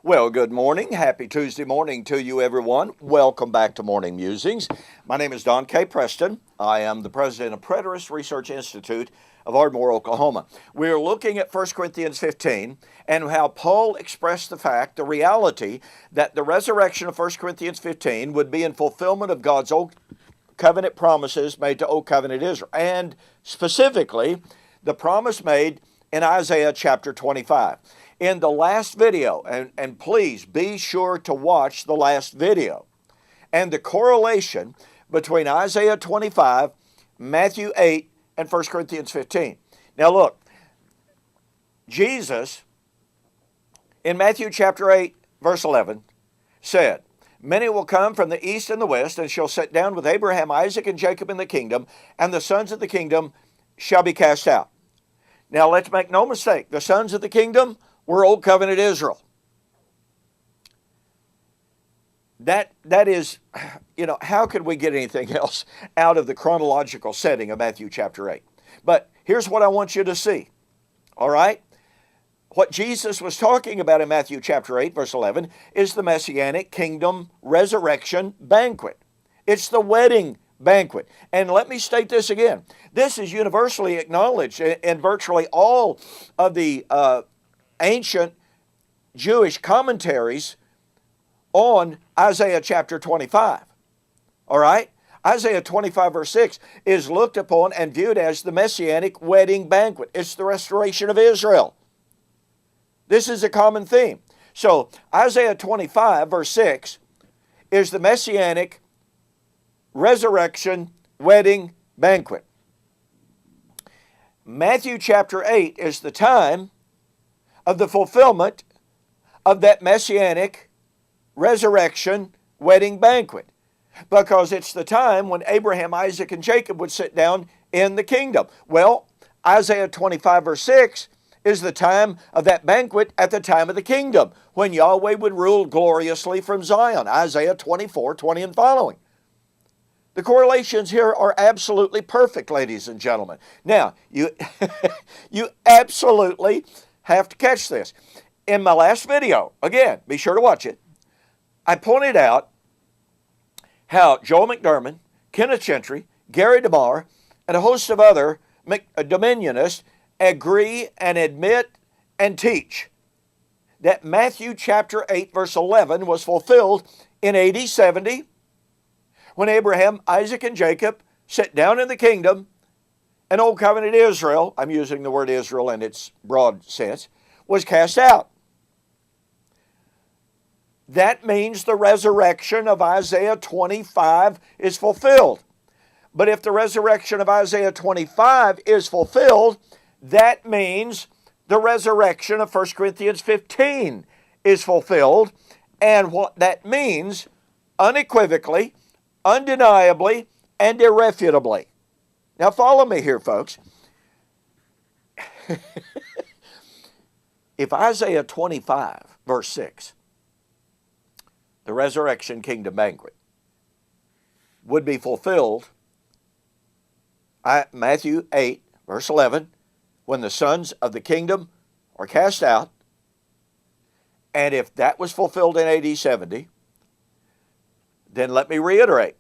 Well, good morning. Happy Tuesday morning to you, everyone. Welcome back to Morning Musings. My name is Don K. Preston. I am the president of Preterist Research Institute of Ardmore, Oklahoma. We're looking at 1 Corinthians 15 and how Paul expressed the reality that the resurrection of 1 Corinthians 15 would be in fulfillment of God's Old Covenant promises made to Old Covenant Israel, and specifically the promise made in Isaiah chapter 25. In the last video, and please be sure to watch the last video, and the correlation between Isaiah 25, Matthew 8, and 1 Corinthians 15. Now look, Jesus, in Matthew chapter 8, verse 11, said, "Many will come from the east and the west, and shall sit down with Abraham, Isaac, and Jacob in the kingdom, and the sons of the kingdom shall be cast out." Now let's make no mistake, the sons of the kingdom were Old Covenant Israel. That is, how could we get anything else out of the chronological setting of Matthew chapter 8? But here's what I want you to see, all right? What Jesus was talking about in Matthew chapter 8, verse 11, is the Messianic kingdom resurrection banquet. It's the wedding banquet. And let me state this again. This is universally acknowledged in virtually all of the ancient Jewish commentaries on Isaiah chapter 25. All right? Isaiah 25 verse 6 is looked upon and viewed as the Messianic wedding banquet. It's the restoration of Israel. This is a common theme. So Isaiah 25 verse 6 is the Messianic resurrection wedding banquet. Matthew chapter 8 is the time of the fulfillment of that Messianic resurrection wedding banquet, because it's the time when Abraham, Isaac, and Jacob would sit down in the kingdom. Well, Isaiah 25 verse 6 is the time of that banquet at the time of the kingdom, when Yahweh would rule gloriously from Zion, Isaiah 24, 20 and following. The correlations here are absolutely perfect, ladies and gentlemen. Now, you absolutely have to catch this. In my last video, again, be sure to watch it, I pointed out how Joel McDermott, Kenneth Gentry, Gary DeMar, and a host of other dominionists agree and admit and teach that Matthew chapter 8 verse 11 was fulfilled in AD 70 when Abraham, Isaac, and Jacob sat down in the kingdom, and Old Covenant Israel, I'm using the word Israel in its broad sense, was cast out. That means the resurrection of Isaiah 25 is fulfilled. But if the resurrection of Isaiah 25 is fulfilled, that means the resurrection of 1 Corinthians 15 is fulfilled. And what that means, unequivocally, undeniably, and irrefutably. Now follow me here, folks. If Isaiah 25, verse 6, the resurrection kingdom banquet, would be fulfilled, Matthew 8, verse 11, when the sons of the kingdom are cast out, and if that was fulfilled in AD 70, then let me reiterate,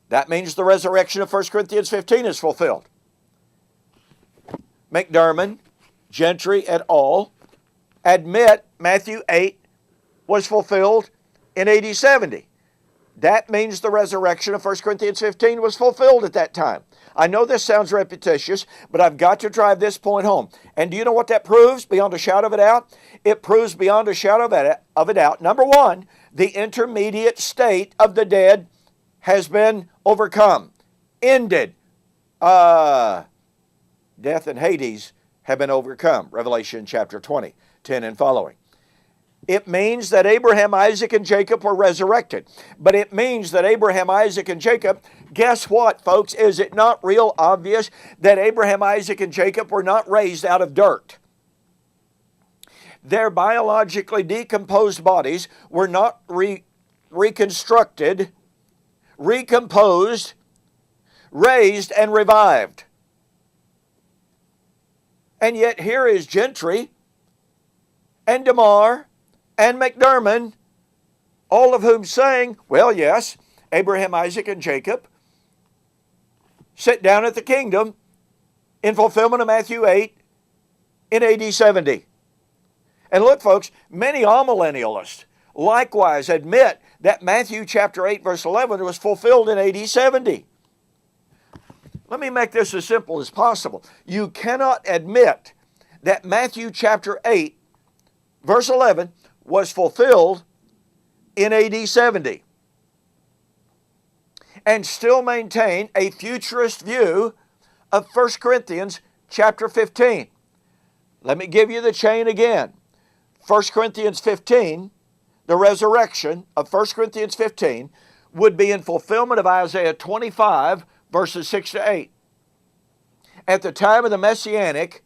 that means the resurrection of 1 Corinthians 15 is fulfilled. McDermott, Gentry, et al. Admit Matthew 8 was fulfilled in AD 70. That means the resurrection of 1 Corinthians 15 was fulfilled at that time. I know this sounds repetitious, but I've got to drive this point home. And do you know what that proves beyond a shadow of a doubt? It proves beyond a shadow of a doubt, number one, the intermediate state of the dead has been overcome, ended. Death and Hades have been overcome. Revelation chapter 20, 10 and following. It means that Abraham, Isaac, and Jacob were resurrected. But it means that Abraham, Isaac, and Jacob, guess what, folks? Is it not real obvious that Abraham, Isaac, and Jacob were not raised out of dirt? Their biologically decomposed bodies were not reconstructed, recomposed, raised, and revived. And yet here is Gentry and DeMar and McDermott, all of whom saying, well, yes, Abraham, Isaac, and Jacob sit down at the kingdom in fulfillment of Matthew 8 in AD 70. And look, folks, many amillennialists likewise admit that Matthew chapter 8, verse 11 was fulfilled in AD 70. Let me make this as simple as possible. You cannot admit that Matthew chapter 8, verse 11 was fulfilled in AD 70 and still maintain a futurist view of 1 Corinthians chapter 15. Let me give you the chain again. 1 Corinthians 15, the resurrection of 1 Corinthians 15 would be in fulfillment of Isaiah 25, verses 6 to 8. At the time of the Messianic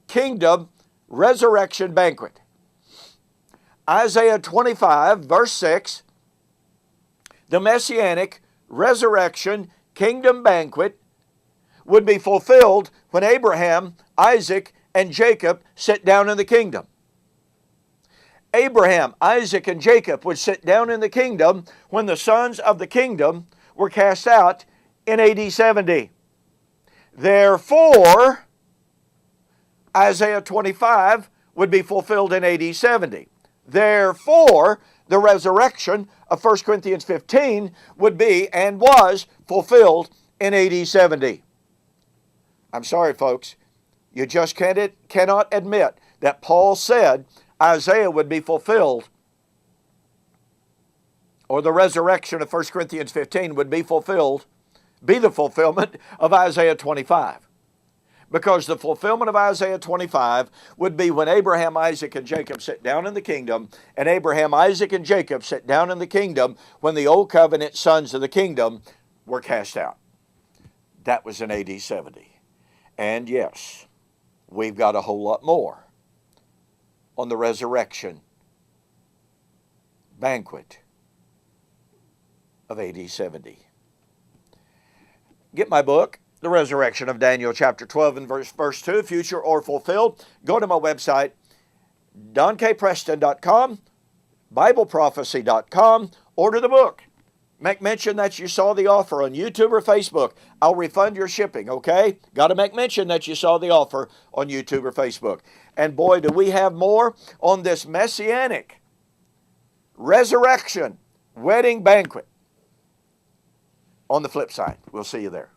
kingdom resurrection banquet. Isaiah 25, verse 6, the Messianic resurrection kingdom banquet would be fulfilled when Abraham, Isaac, and Jacob sit down in the kingdom. Abraham, Isaac, and Jacob would sit down in the kingdom when the sons of the kingdom were cast out in AD 70. Therefore, Isaiah 25 would be fulfilled in AD 70. Therefore, the resurrection of 1 Corinthians 15 would be and was fulfilled in AD 70. I'm sorry, folks. You just cannot admit that Paul said Isaiah would be fulfilled, or the resurrection of 1 Corinthians 15 would be fulfilled, be the fulfillment of Isaiah 25. Because the fulfillment of Isaiah 25 would be when Abraham, Isaac, and Jacob sit down in the kingdom, and Abraham, Isaac, and Jacob sit down in the kingdom when the old covenant sons of the kingdom were cast out. That was in AD 70. And yes, we've got a whole lot more on the resurrection banquet of AD 70. Get my book, The Resurrection of Daniel, chapter 12 and verse 2, Future or Fulfilled. Go to my website, donkpreston.com, bibleprophecy.com. Order the book. Make mention that you saw the offer on YouTube or Facebook. I'll refund your shipping, okay? Got to make mention that you saw the offer on YouTube or Facebook. And boy, do we have more on this messianic resurrection wedding banquet on the flip side. We'll see you there.